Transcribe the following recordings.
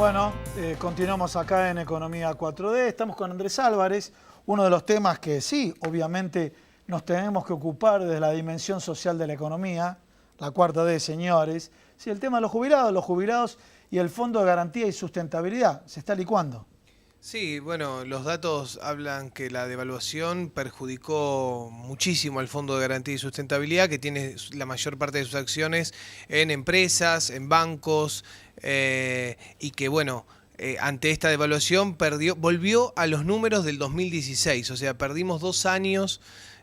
Bueno, continuamos acá en Economía 4D. Estamos con Andrés Álvarez. Uno de los temas que sí, obviamente, nos tenemos que ocupar desde la dimensión social de la economía, la cuarta D, señores. Sí, el tema de los jubilados y el Fondo de Garantía y Sustentabilidad. Se está licuando. Sí, bueno, los datos hablan que la devaluación perjudicó muchísimo al Fondo de Garantía y Sustentabilidad, que tiene la mayor parte de sus acciones en empresas, en bancos, y que, bueno, ante esta devaluación volvió a los números del 2016, o sea, perdimos 2 años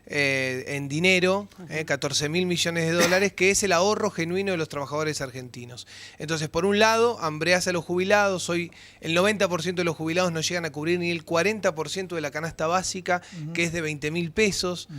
en dinero, 14.000 millones de dólares, que es el ahorro genuino de los trabajadores argentinos. Entonces, por un lado, hambreás a los jubilados. Hoy el 90% de los jubilados no llegan a cubrir ni el 40% de la canasta básica, que es de 20.000 pesos.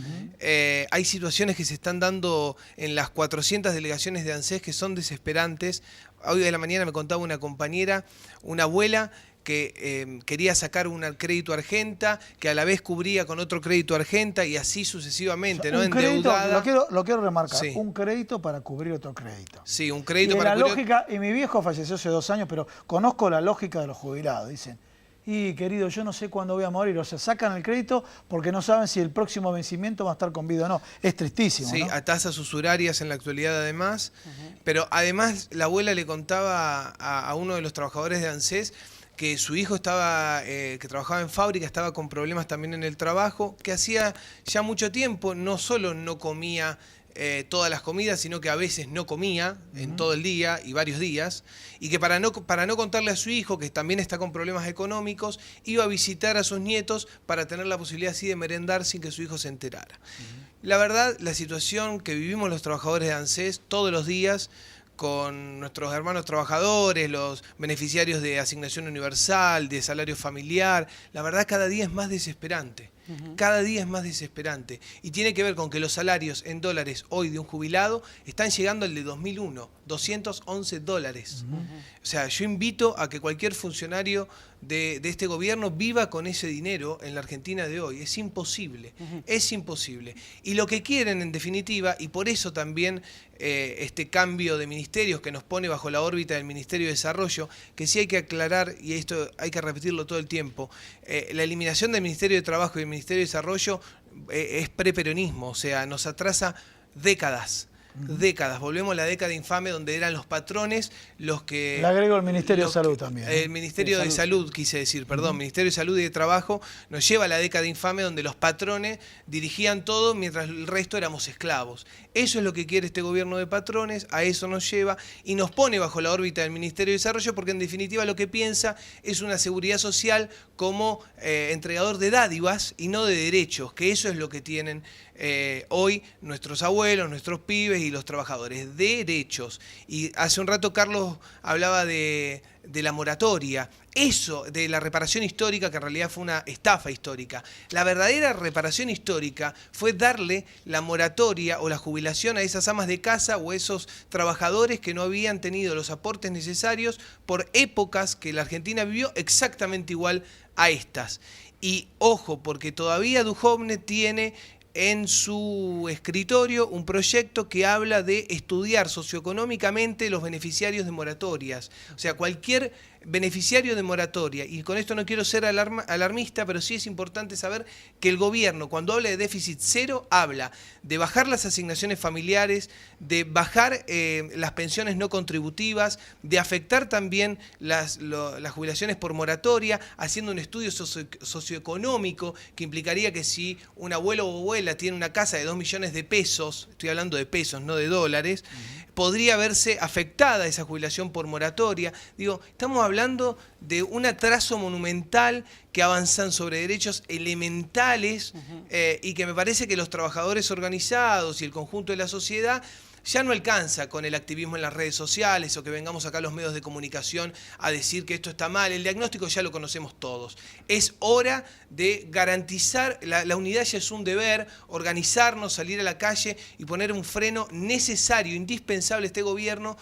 Hay situaciones que se están dando en las 400 delegaciones de ANSES que son desesperantes. Hoy de la mañana me contaba una compañera, una abuela, que quería sacar un crédito Argenta, que a la vez cubría con otro crédito Argenta y así sucesivamente, ¿no? Endeudada. Lo quiero remarcar, sí. Un crédito para cubrir otro crédito. Sí, un crédito y para la cubrir... lógica, y mi viejo falleció hace 2 años, pero conozco la lógica de los jubilados. Dicen, y querido, yo no sé cuándo voy a morir. O sea, sacan el crédito porque no saben si el próximo vencimiento va a estar con vida o no. Es tristísimo, sí, ¿no? a tasas usurarias en la actualidad además. Pero además la abuela le contaba a uno de los trabajadores de ANSES que su hijo que trabajaba en fábrica, estaba con problemas también en el trabajo, que hacía ya mucho tiempo no solo no comía todas las comidas, sino que a veces no comía en todo el día y varios días, y que para no contarle a su hijo, que también está con problemas económicos, iba a visitar a sus nietos para tener la posibilidad así de merendar sin que su hijo se enterara. La verdad, la situación que vivimos los trabajadores de ANSES todos los días, con nuestros hermanos trabajadores, los beneficiarios de asignación universal, de salario familiar, la verdad cada día es más desesperante. Cada día es más desesperante. Y tiene que ver con que los salarios en dólares hoy de un jubilado están llegando al de 2001, 211 dólares. O sea, yo invito a que cualquier funcionario de este gobierno viva con ese dinero en la Argentina de hoy. Es imposible, es imposible. Y lo que quieren en definitiva, y por eso también este cambio de ministerios que nos pone bajo la órbita del Ministerio de Desarrollo, que sí hay que aclarar, y esto hay que repetirlo todo el tiempo, la eliminación del Ministerio de Trabajo y del Ministerio de Desarrollo es preperonismo, o sea, nos atrasa décadas. Décadas, volvemos a la década infame donde eran los patrones los que... Le agrego el Ministerio de Salud también. El Ministerio de Salud, quise decir, perdón, Ministerio de Salud y de Trabajo nos lleva a la década infame donde los patrones dirigían todo mientras el resto éramos esclavos. Eso es lo que quiere este gobierno de patrones, a eso nos lleva y nos pone bajo la órbita del Ministerio de Desarrollo porque en definitiva lo que piensa es una seguridad social como entregador de dádivas y no de derechos, que eso es lo que tienen hoy nuestros abuelos, nuestros pibes y los trabajadores, derechos. Y hace un rato Carlos hablaba de la moratoria, eso, de la reparación histórica, que en realidad fue una estafa histórica. La verdadera reparación histórica fue darle la moratoria o la jubilación a esas amas de casa o a esos trabajadores que no habían tenido los aportes necesarios por épocas que la Argentina vivió exactamente igual a estas. Y ojo, porque todavía Duhovne tiene en su escritorio un proyecto que habla de estudiar socioeconómicamente los beneficiarios de moratorias. O sea, cualquier beneficiario de moratoria, y con esto no quiero ser alarmista, pero sí es importante saber que el gobierno, cuando habla de déficit cero, habla de bajar las asignaciones familiares, de bajar las pensiones no contributivas, de afectar también las jubilaciones por moratoria, haciendo un estudio socioeconómico que implicaría que si un abuelo o abuela tiene una casa de 2 millones de pesos, estoy hablando de pesos, no de dólares, podría verse afectada esa jubilación por moratoria. Digo, estamos hablando de un atraso monumental que avanzan sobre derechos elementales y que me parece que los trabajadores organizados y el conjunto de la sociedad ya no alcanza con el activismo en las redes sociales o que vengamos acá a los medios de comunicación a decir que esto está mal. El diagnóstico ya lo conocemos todos. Es hora de garantizar, la unidad ya es un deber, organizarnos, salir a la calle y poner un freno necesario, indispensable a este gobierno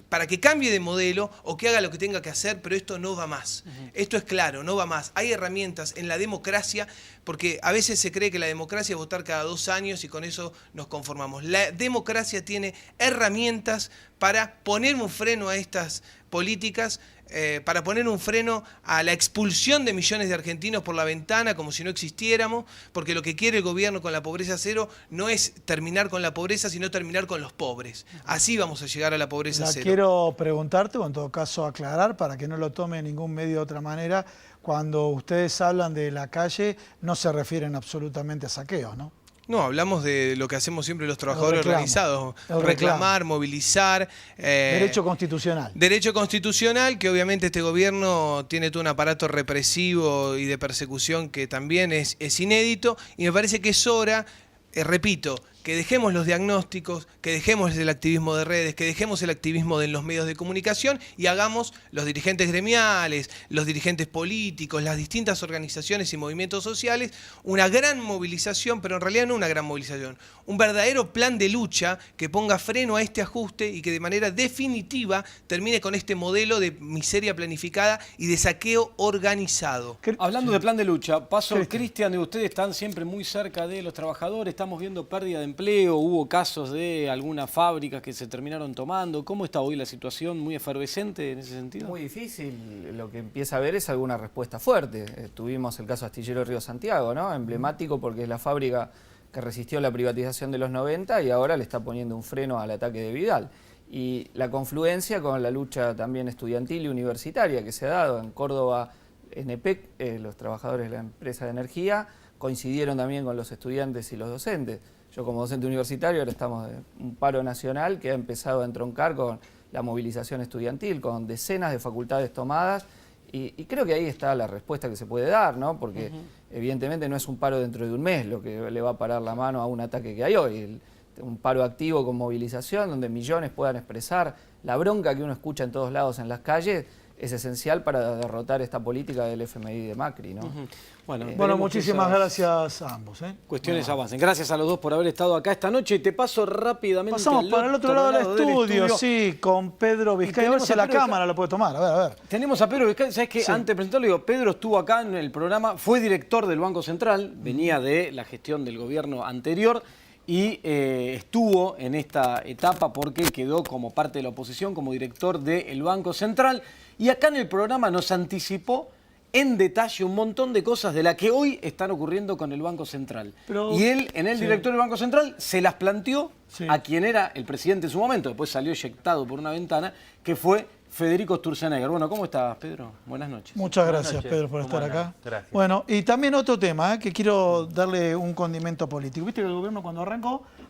para que cambie de modelo o que haga lo que tenga que hacer, pero esto no va más. Esto es claro, no va más. Hay herramientas en la democracia, porque a veces se cree que la democracia es votar cada 2 años y con eso nos conformamos. La democracia tiene herramientas para poner un freno a estas políticas para poner un freno a la expulsión de millones de argentinos por la ventana como si no existiéramos, porque lo que quiere el gobierno con la pobreza cero no es terminar con la pobreza, sino terminar con los pobres. Así vamos a llegar a la pobreza cero. Quiero preguntarte, o en todo caso aclarar, para que no lo tome ningún medio de otra manera, cuando ustedes hablan de la calle, no se refieren absolutamente a saqueos, ¿no? No, hablamos de lo que hacemos siempre los trabajadores organizados, reclamar, movilizar. Derecho constitucional. Derecho constitucional, que obviamente este gobierno tiene todo un aparato represivo y de persecución que también es inédito, y me parece que es hora, repito, que dejemos los diagnósticos, que dejemos el activismo de redes, que dejemos el activismo de los medios de comunicación y hagamos los dirigentes gremiales, los dirigentes políticos, las distintas organizaciones y movimientos sociales, una gran movilización, pero en realidad no una gran movilización, un verdadero plan de lucha que ponga freno a este ajuste y que de manera definitiva termine con este modelo de miseria planificada y de saqueo organizado. Hablando de plan de lucha, Cristian, ustedes están siempre muy cerca de los trabajadores, estamos viendo pérdida de empleo, hubo casos de algunas fábricas que se terminaron tomando. ¿Cómo está hoy la situación? ¿Muy efervescente en ese sentido? Muy difícil. Lo que empieza a haber es alguna respuesta fuerte. Tuvimos el caso Astillero Río Santiago, ¿no? Emblemático porque es la fábrica que resistió la privatización de los 90 y ahora le está poniendo un freno al ataque de Vidal. Y la confluencia con la lucha también estudiantil y universitaria que se ha dado en Córdoba, ENEPEC, los trabajadores de la empresa de energía, coincidieron también con los estudiantes y los docentes. Yo como docente universitario ahora estamos en un paro nacional que ha empezado a entroncar con la movilización estudiantil, con decenas de facultades tomadas y creo que ahí está la respuesta que se puede dar, ¿no? Porque evidentemente no es un paro dentro de un mes lo que le va a parar la mano a un ataque que hay hoy. Un paro activo con movilización donde millones puedan expresar la bronca que uno escucha en todos lados en las calles es esencial para derrotar esta política del FMI de Macri, ¿no? Bueno, muchísimas gracias a ambos. Cuestiones avancen. Gracias a los dos por haber estado acá esta noche. Te paso rápidamente. Pasamos para el otro lado del estudio, sí, con Pedro Vizcay. A ver si la cámara lo puede tomar. A ver. Tenemos a Pedro Vizcay. ¿Sabes qué? Sí. Antes de presentarlo, digo, Pedro estuvo acá en el programa, fue director del Banco Central, venía de la gestión del gobierno anterior y estuvo en esta etapa porque quedó como parte de la oposición, como director del Banco Central. Y acá en el programa nos anticipó en detalle un montón de cosas de las que hoy están ocurriendo con el Banco Central. Y él, en el director del Banco Central, se las planteó a quien era el presidente en su momento, después salió eyectado por una ventana, que fue Federico Sturzenegger. Bueno, ¿cómo estás, Pedro? Buenas noches. Muchas gracias, Pedro, por estar acá. Gracias. Bueno, y también otro tema, que quiero darle un condimento político. Viste que el gobierno cuando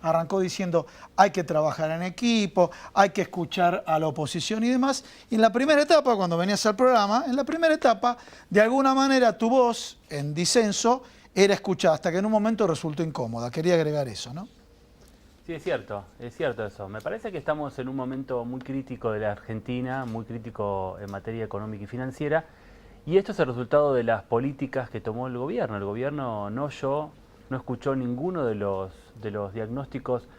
arrancó diciendo hay que trabajar en equipo, hay que escuchar a la oposición y demás. Y en la primera etapa, cuando venías al programa, en la primera etapa, de alguna manera tu voz en disenso era escuchada, hasta que en un momento resultó incómoda. Quería agregar eso, ¿no? Sí, es cierto eso. Me parece que estamos en un momento muy crítico de la Argentina, muy crítico en materia económica y financiera, y esto es el resultado de las políticas que tomó el gobierno. El gobierno no escuchó ninguno de los diagnósticos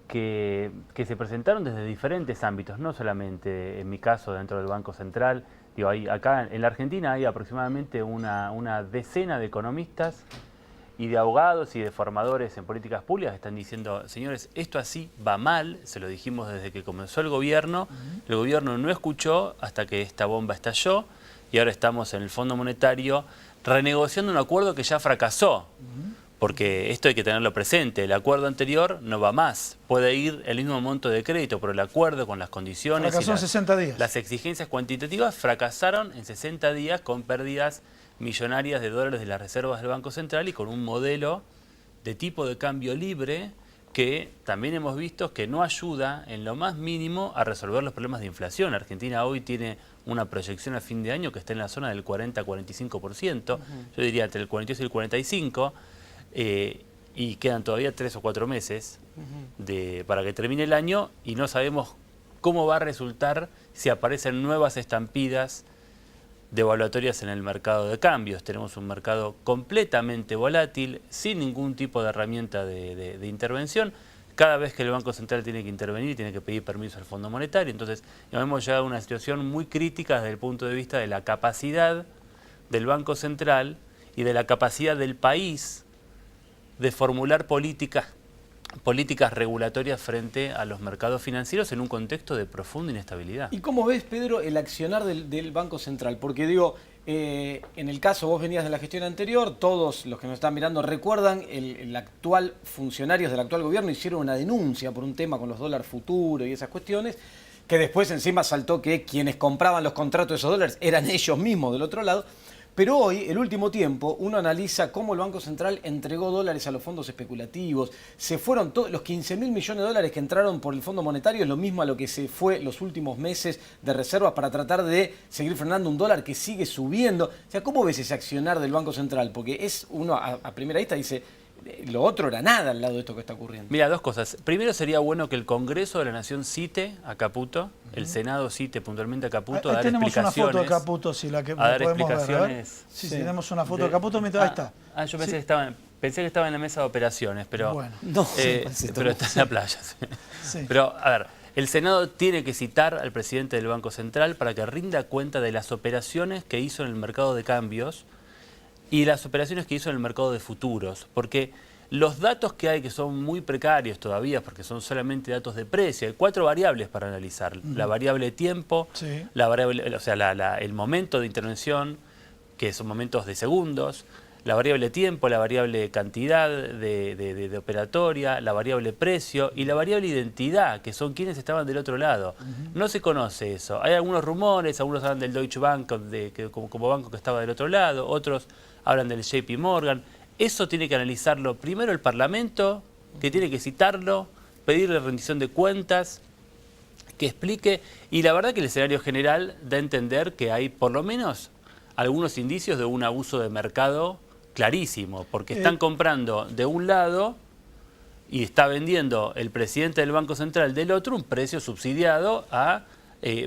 que se presentaron desde diferentes ámbitos, no solamente en mi caso dentro del Banco Central. Digo, acá en la Argentina hay aproximadamente una decena de economistas y de abogados y de formadores en políticas públicas que están diciendo, señores, esto así va mal, se lo dijimos desde que comenzó el gobierno no escuchó hasta que esta bomba estalló y ahora estamos en el Fondo Monetario renegociando un acuerdo que ya fracasó, porque esto hay que tenerlo presente, el acuerdo anterior no va más, puede ir el mismo monto de crédito, pero el acuerdo con las condiciones fracasó en 60 días. Las exigencias cuantitativas fracasaron en 60 días con pérdidas millonarias de dólares de las reservas del Banco Central y con un modelo de tipo de cambio libre que también hemos visto que no ayuda en lo más mínimo a resolver los problemas de inflación. Argentina hoy tiene una proyección a fin de año que está en la zona del 40-45%, yo diría entre el 42 y el 45%, y quedan todavía 3 o 4 meses para que termine el año y no sabemos cómo va a resultar si aparecen nuevas estampidas devaluatorias en el mercado de cambios. Tenemos un mercado completamente volátil, sin ningún tipo de herramienta de intervención. Cada vez que el Banco Central tiene que intervenir, tiene que pedir permiso al Fondo Monetario. Entonces, hemos llegado a una situación muy crítica desde el punto de vista de la capacidad del Banco Central y de la capacidad del país de formular políticas políticas regulatorias frente a los mercados financieros en un contexto de profunda inestabilidad. ¿Y cómo ves, Pedro, el accionar del Banco Central? Porque digo, en el caso, vos venías de la gestión anterior, todos los que nos están mirando recuerdan, el actual funcionarios del actual gobierno hicieron una denuncia por un tema con los dólares futuros y esas cuestiones, que después encima saltó que quienes compraban los contratos de esos dólares eran ellos mismos del otro lado. Pero hoy, el último tiempo, uno analiza cómo el Banco Central entregó dólares a los fondos especulativos. Se fueron todos los 15.000 millones de dólares que entraron por el Fondo Monetario, es lo mismo a lo que se fue los últimos meses de reservas para tratar de seguir frenando un dólar que sigue subiendo. O sea, ¿cómo ves ese accionar del Banco Central? Porque es uno a primera vista dice, lo otro era nada al lado de esto que está ocurriendo. Mira, dos cosas. Primero, sería bueno que el Congreso de la Nación cite a Caputo, el Senado cite puntualmente a Caputo, a dar tenemos explicaciones. Una foto de Caputo, si la que a dar podemos explicaciones. ver. Sí, tenemos una foto de Caputo, mientras ahí está. Yo pensé, Sí. pensé que estaba en la mesa de operaciones, pero, Bueno. No, pero está en la playa. Sí. Sí. Pero, a ver, el Senado tiene que citar al presidente del Banco Central para que rinda cuenta de las operaciones que hizo en el mercado de cambios y las operaciones que hizo en el mercado de futuros, porque los datos que hay, que son muy precarios todavía, porque son solamente datos de precio, hay 4 variables para analizar. La variable tiempo, Sí. la variable, o sea, el momento de intervención, que son momentos de segundos, la variable tiempo, la variable cantidad de operatoria, la variable precio y la variable identidad, que son quienes estaban del otro lado. No se conoce eso. Hay algunos rumores, algunos hablan del Deutsche Bank como banco que estaba del otro lado, otros hablan del JP Morgan. Eso tiene que analizarlo primero el Parlamento, que tiene que citarlo, pedirle rendición de cuentas, que explique. Y la verdad que el escenario general da a entender que hay por lo menos algunos indicios de un abuso de mercado clarísimo, porque están comprando de un lado y está vendiendo el presidente del Banco Central del otro un precio subsidiado a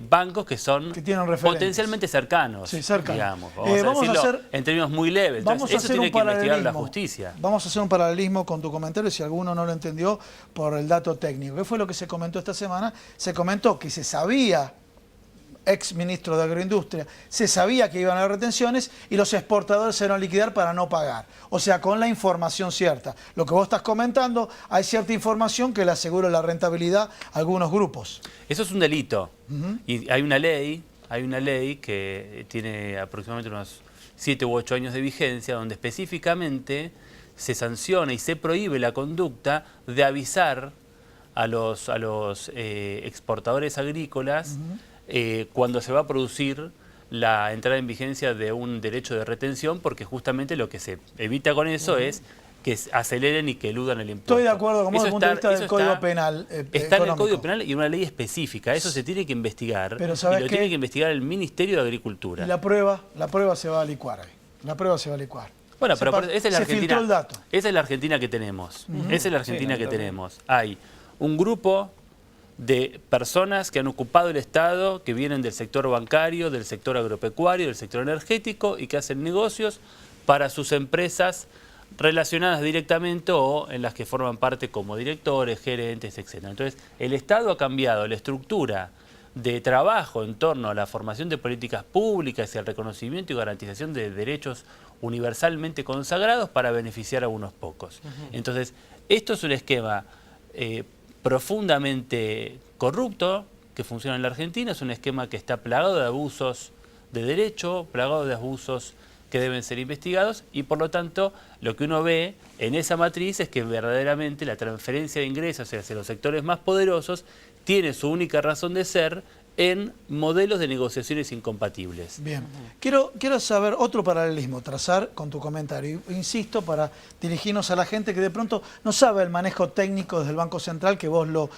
bancos que son Que tienen referentes. potencialmente cercanos, Sí, cercanos. digamos. Vamos a hacer- en términos muy leves. Vamos Entonces, a eso hacer tiene un que investigar la paralelismo. justicia. Vamos a hacer un paralelismo con tu comentario, si alguno no lo entendió, por el dato técnico. ¿Qué fue lo que se comentó esta semana? Se comentó que se sabía, ex ministro de Agroindustria, se sabía que iban a haber retenciones y los exportadores se iban a liquidar para no pagar. O sea, con la información cierta. Lo que vos estás comentando, hay cierta información que le asegura la rentabilidad a algunos grupos. Eso es un delito. Y hay una ley que tiene aproximadamente unos 7 u 8 años de vigencia, donde específicamente se sanciona y se prohíbe la conducta de avisar a los exportadores agrícolas cuando se va a producir la entrada en vigencia de un derecho de retención, porque justamente lo que se evita con eso es que aceleren y que eludan el impuesto. Estoy de acuerdo con vos desde el punto de vista del Código Penal. Está en el económico. Código Penal y una ley específica. Eso se tiene que investigar. Pero y ¿sabés lo qué? tiene que investigar el Ministerio de Agricultura. Y la prueba se va a licuar ahí. La prueba se va a licuar. Bueno, pero esa es la se Argentina. filtró el dato. Esa es la Argentina que tenemos. Esa es la Argentina que tenemos. Hay un grupo de personas que han ocupado el Estado, que vienen del sector bancario, del sector agropecuario, del sector energético y que hacen negocios para sus empresas relacionadas directamente o en las que forman parte como directores, gerentes, etc. Entonces, el Estado ha cambiado la estructura de trabajo en torno a la formación de políticas públicas y al reconocimiento y garantización de derechos universalmente consagrados para beneficiar a unos pocos. Entonces, esto es un esquema profundamente corrupto que funciona en la Argentina, es un esquema que está plagado de abusos de derecho, plagado de abusos que deben ser investigados y por lo tanto lo que uno ve en esa matriz es que verdaderamente la transferencia de ingresos hacia los sectores más poderosos tiene su única razón de ser en modelos de negociaciones incompatibles. Bien. Quiero saber otro paralelismo, trazar con tu comentario. Insisto, para dirigirnos a la gente que de pronto no sabe el manejo técnico desde el Banco Central que vos lo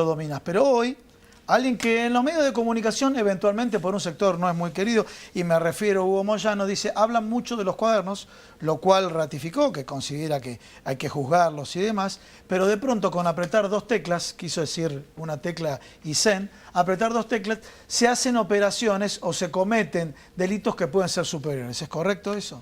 dominás. Pero hoy, alguien que en los medios de comunicación, eventualmente por un sector no es muy querido, y me refiero a Hugo Moyano, dice, hablan mucho de los cuadernos, lo cual ratificó, que considera que hay que juzgarlos y demás, pero de pronto con apretar 2 teclas, quiso decir una tecla y zen, apretar 2 teclas, se hacen operaciones o se cometen delitos que pueden ser superiores. ¿Es correcto eso?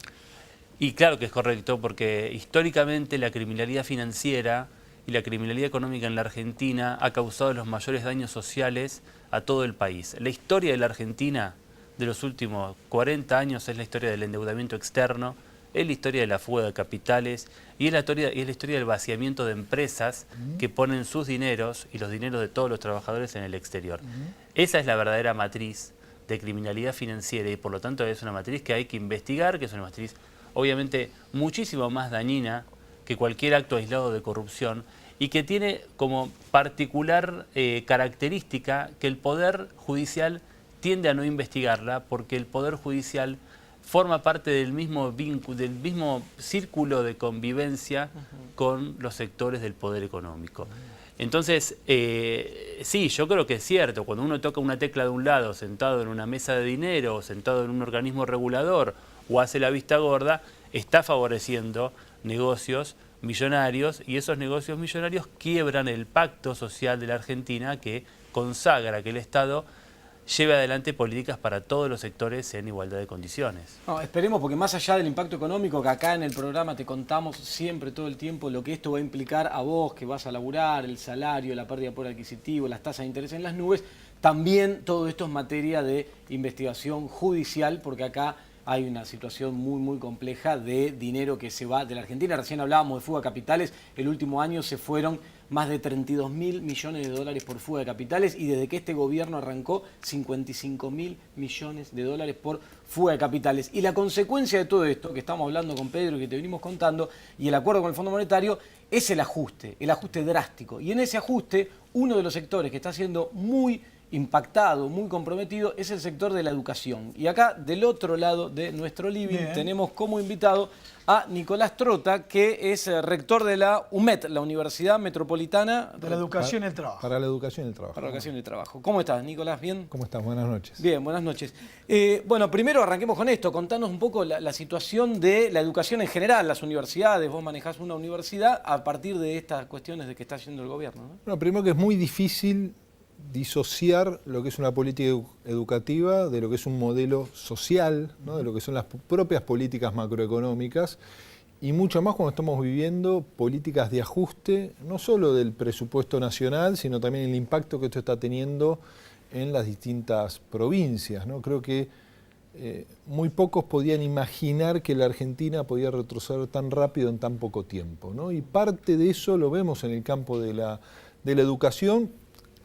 Y claro que es correcto, porque históricamente la criminalidad financiera y la criminalidad económica en la Argentina ha causado los mayores daños sociales a todo el país. La historia de la Argentina de los últimos 40 años es la historia del endeudamiento externo, es la historia de la fuga de capitales y es la historia del vaciamiento de empresas que ponen sus dineros y los dineros de todos los trabajadores en el exterior. Esa es la verdadera matriz de criminalidad financiera y por lo tanto es una matriz que hay que investigar, que es una matriz obviamente muchísimo más dañina que cualquier acto aislado de corrupción y que tiene como particular característica que el Poder Judicial tiende a no investigarla porque el Poder Judicial forma parte del mismo círculo de convivencia con los sectores del poder económico. Entonces, sí, yo creo que es cierto, cuando uno toca una tecla de un lado, sentado en una mesa de dinero, o sentado en un organismo regulador, o hace la vista gorda, está favoreciendo negocios millonarios, y esos negocios millonarios quiebran el pacto social de la Argentina que consagra que el Estado lleve adelante políticas para todos los sectores en igualdad de condiciones. No, esperemos, porque más allá del impacto económico que acá en el programa te contamos siempre, todo el tiempo, lo que esto va a implicar a vos que vas a laburar, el salario, la pérdida de poder adquisitivo, las tasas de interés en las nubes, también todo esto es materia de investigación judicial, porque acá hay una situación muy compleja de dinero que se va de la Argentina. Recién hablábamos de fuga de capitales, el último año se fueron más de 32.000 millones de dólares por fuga de capitales y desde que este gobierno arrancó 55.000 millones de dólares por fuga de capitales. Y la consecuencia de todo esto, que estamos hablando con Pedro y que te venimos contando, y el acuerdo con el Fondo Monetario, es el ajuste drástico. Y en ese ajuste, uno de los sectores que está siendo muy impactado, muy comprometido, es el sector de la educación. Y acá, del otro lado de nuestro living, tenemos como invitado a Nicolás Trota, que es rector de la UMET, la Universidad Metropolitana de la Educación y el Trabajo. Para la Educación y el Trabajo. Para la Educación y el Trabajo. ¿Cómo estás, Nicolás? ¿Bien? ¿Cómo estás? Buenas noches. Bien, buenas noches. Bueno, primero arranquemos con esto. Contanos un poco la situación de la educación en general, las universidades. Vos manejás una universidad a partir de estas cuestiones de que está haciendo el gobierno, ¿no? Bueno, primero que es muy difícil disociar lo que es una política educativa de lo que es un modelo social, ¿no? De lo que son las propias políticas macroeconómicas y mucho más cuando estamos viviendo políticas de ajuste, no solo del presupuesto nacional, sino también el impacto que esto está teniendo en las distintas provincias, ¿no? Creo que muy pocos podían imaginar que la Argentina podía retroceder tan rápido en tan poco tiempo, ¿no? Y parte de eso lo vemos en el campo de la educación,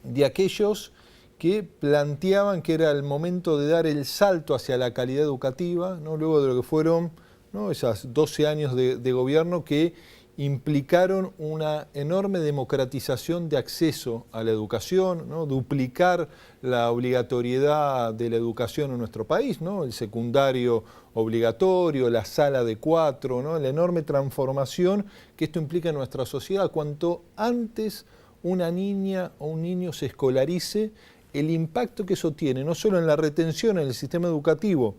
de aquellos que planteaban que era el momento de dar el salto hacia la calidad educativa, ¿no? Luego de lo que fueron, ¿no? Esas 12 años de gobierno que implicaron una enorme democratización de acceso a la educación, ¿no? Duplicar la obligatoriedad de la educación en nuestro país, ¿no? El secundario obligatorio, la sala de 4, ¿no? La enorme transformación que esto implica en nuestra sociedad. Cuanto antes una niña o un niño se escolarice, el impacto que eso tiene, no solo en la retención en el sistema educativo,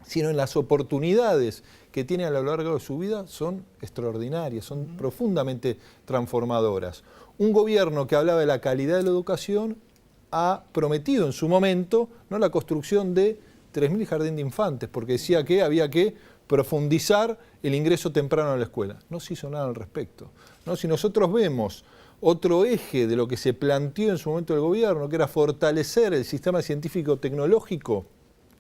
sino en las oportunidades que tiene a lo largo de su vida, son extraordinarias, son profundamente transformadoras. Un gobierno que hablaba de la calidad de la educación ha prometido en su momento, ¿no?, la construcción de 3.000 jardines de infantes, porque decía que había que profundizar el ingreso temprano a la escuela. No se hizo nada al respecto, ¿no? Si nosotros vemos otro eje de lo que se planteó en su momento del gobierno, que era fortalecer el sistema científico-tecnológico,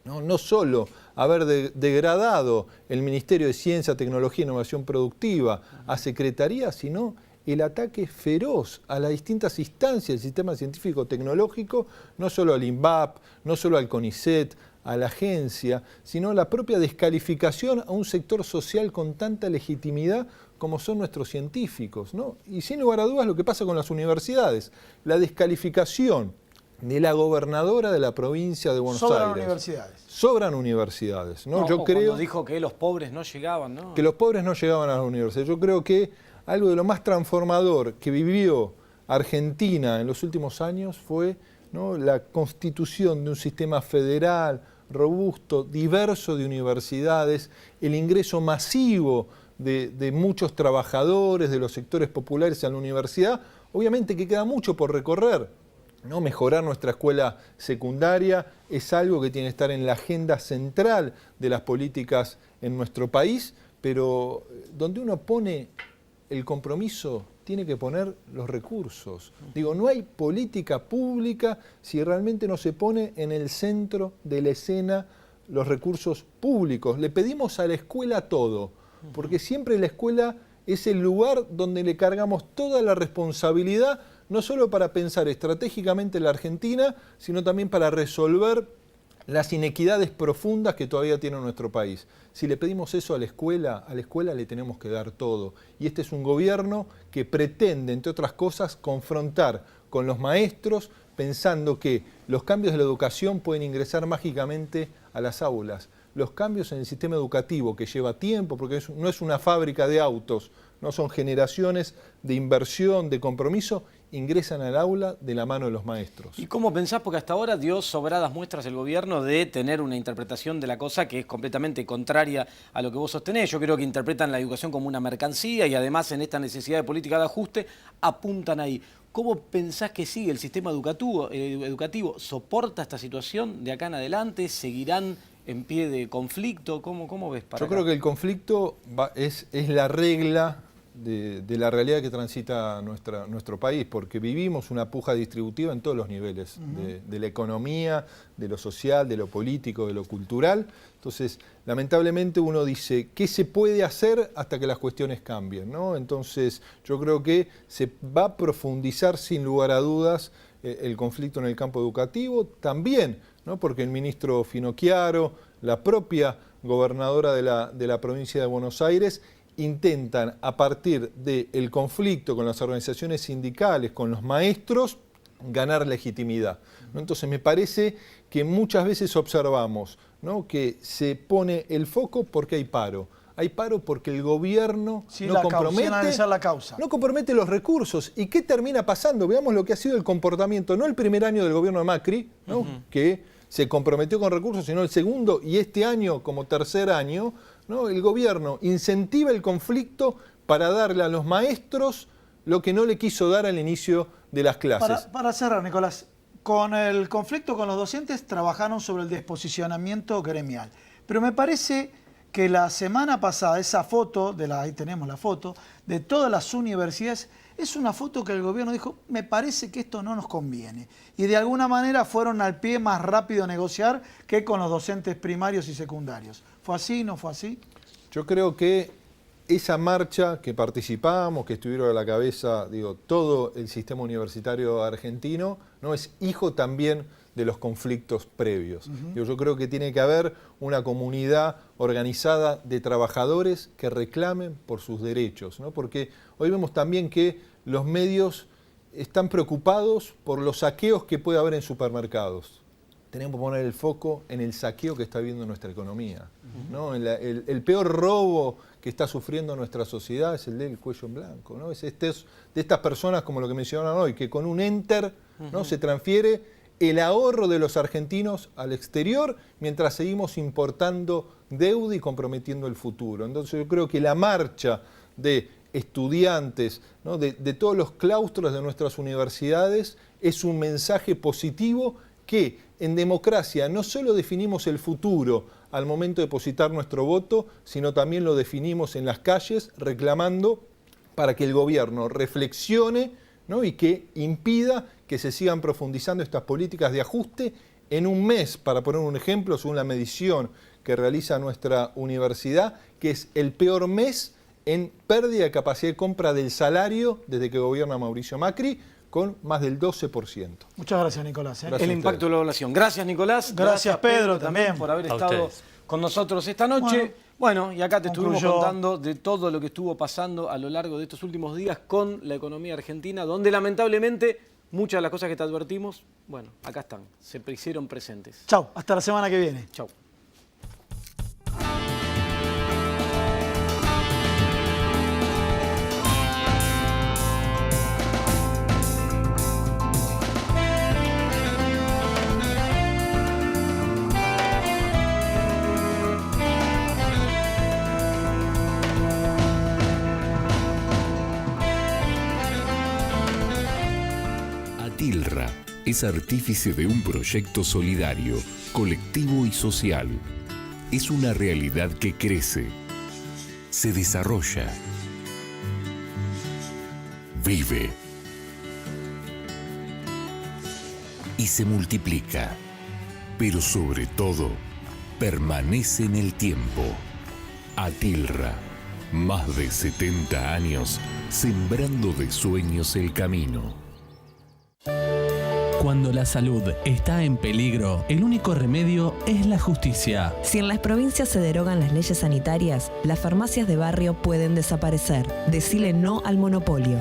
no solo haber degradado el Ministerio de Ciencia, Tecnología e Innovación Productiva a Secretaría, sino el ataque feroz a las distintas instancias del sistema científico-tecnológico, no solo al INVAP, no solo al CONICET, a la agencia, sino la propia descalificación a un sector social con tanta legitimidad como son nuestros científicos, ¿no? Y sin lugar a dudas lo que pasa con las universidades, la descalificación de la gobernadora de la provincia de Buenos Aires. Sobran universidades. Sobran universidades, ¿no? Yo creo cuando dijo que los pobres no llegaban, ¿no? Que los pobres no llegaban a las universidades. Yo creo que algo de lo más transformador que vivió Argentina en los últimos años fue, ¿no?, la constitución de un sistema federal, robusto, diverso de universidades, el ingreso masivo de muchos trabajadores de los sectores populares a la universidad. Obviamente que queda mucho por recorrer, ¿no? Mejorar nuestra escuela secundaria es algo que tiene que estar en la agenda central de las políticas en nuestro país, pero donde uno pone el compromiso, tiene que poner los recursos. Digo, no hay política pública si realmente no se pone en el centro de la escena los recursos públicos. Le pedimos a la escuela todo. porque siempre la escuela es el lugar donde le cargamos toda la responsabilidad, no solo para pensar estratégicamente en la Argentina, sino también para resolver las inequidades profundas que todavía tiene nuestro país. Si le pedimos eso a la escuela le tenemos que dar todo. Y este es un gobierno que pretende, entre otras cosas, confrontar con los maestros, pensando que los cambios de la educación pueden ingresar mágicamente a las aulas. Los cambios en el sistema educativo, que lleva tiempo, porque no es una fábrica de autos, no son generaciones de inversión, de compromiso, ingresan al aula de la mano de los maestros. ¿Y cómo pensás? Porque hasta ahora dio sobradas muestras el gobierno de tener una interpretación de la cosa que es completamente contraria a lo que vos sostenés. Yo creo que interpretan la educación como una mercancía y además en esta necesidad de política de ajuste apuntan ahí. ¿Cómo pensás que sigue el sistema educativo? ¿Soporta esta situación de acá en adelante? ¿Seguirán en pie de conflicto? ¿Cómo ves para Yo creo que el conflicto es la regla de la realidad que transita nuestro país, porque vivimos una puja distributiva en todos los niveles, de la economía, de lo social, de lo político, de lo cultural. Entonces, lamentablemente uno dice, ¿qué se puede hacer hasta que las cuestiones cambien, ¿no? Entonces, yo creo que se va a profundizar sin lugar a dudas el conflicto en el campo educativo, también, ¿no? Porque el ministro Finocchiaro, la propia gobernadora de la provincia de Buenos Aires, intentan, a partir del conflicto con las organizaciones sindicales, con los maestros, ganar legitimidad, ¿no? Entonces me parece que muchas veces observamos, ¿no?, que se pone el foco porque hay paro. Hay paro porque el gobierno no compromete los recursos. ¿Y qué termina pasando? Veamos lo que ha sido el comportamiento, no el primer año del gobierno de Macri, ¿no?, que se comprometió con recursos, sino el segundo y este año como tercer año, ¿no? El gobierno incentiva el conflicto para darle a los maestros lo que no le quiso dar al inicio de las clases. Para cerrar, Nicolás, con el conflicto con los docentes trabajaron sobre el desposicionamiento gremial. Pero me parece que la semana pasada, esa foto, ahí tenemos la foto, de todas las universidades, es una foto que el gobierno dijo, me parece que esto no nos conviene. Y de alguna manera fueron al pie más rápido a negociar que con los docentes primarios y secundarios. ¿Fue así? ¿No fue así? Yo creo que esa marcha que participamos, que estuvieron a la cabeza, todo el sistema universitario argentino, ¿no?, es hijo también de los conflictos previos. Yo creo que tiene que haber una comunidad organizada de trabajadores que reclamen por sus derechos, ¿no? Porque hoy vemos también que los medios están preocupados por los saqueos que puede haber en supermercados. Tenemos que poner el foco en el saqueo que está viviendo nuestra economía, ¿no? El peor robo que está sufriendo nuestra sociedad es el del cuello en blanco, ¿no? Es de estas personas, como lo que mencionaron hoy, que con un enter, ¿no?, se transfiere el ahorro de los argentinos al exterior mientras seguimos importando deuda y comprometiendo el futuro. Entonces yo creo que la marcha de estudiantes, ¿no?, de todos los claustros de nuestras universidades es un mensaje positivo que en democracia no solo definimos el futuro al momento de depositar nuestro voto, sino también lo definimos en las calles reclamando para que el gobierno reflexione, ¿no?, y que impida que se sigan profundizando estas políticas de ajuste. En un mes, para poner un ejemplo, según la medición que realiza nuestra universidad, que es el peor mes en pérdida de capacidad de compra del salario desde que gobierna Mauricio Macri, con más del 12%. Muchas gracias, Nicolás. Gracias el impacto de la evaluación. Gracias, Nicolás. Gracias, Pedro, también por haber estado con nosotros esta noche. Bueno, y acá te estuvimos contando de todo lo que estuvo pasando a lo largo de estos últimos días con la economía argentina, donde lamentablemente muchas de las cosas que te advertimos, bueno, acá están, se hicieron presentes. Chau, hasta la semana que viene. Chau. ATILRA es artífice de un proyecto solidario, colectivo y social. Es una realidad que crece, se desarrolla, vive y se multiplica, pero sobre todo permanece en el tiempo. ATILRA, Más de 70 años sembrando de sueños el camino. Cuando la salud está en peligro, el único remedio es la justicia. Si en las provincias se derogan las leyes sanitarias, las farmacias de barrio pueden desaparecer. Decile no al monopolio.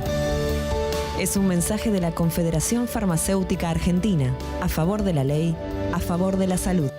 Es un mensaje de la Confederación Farmacéutica Argentina, a favor de la ley, a favor de la salud.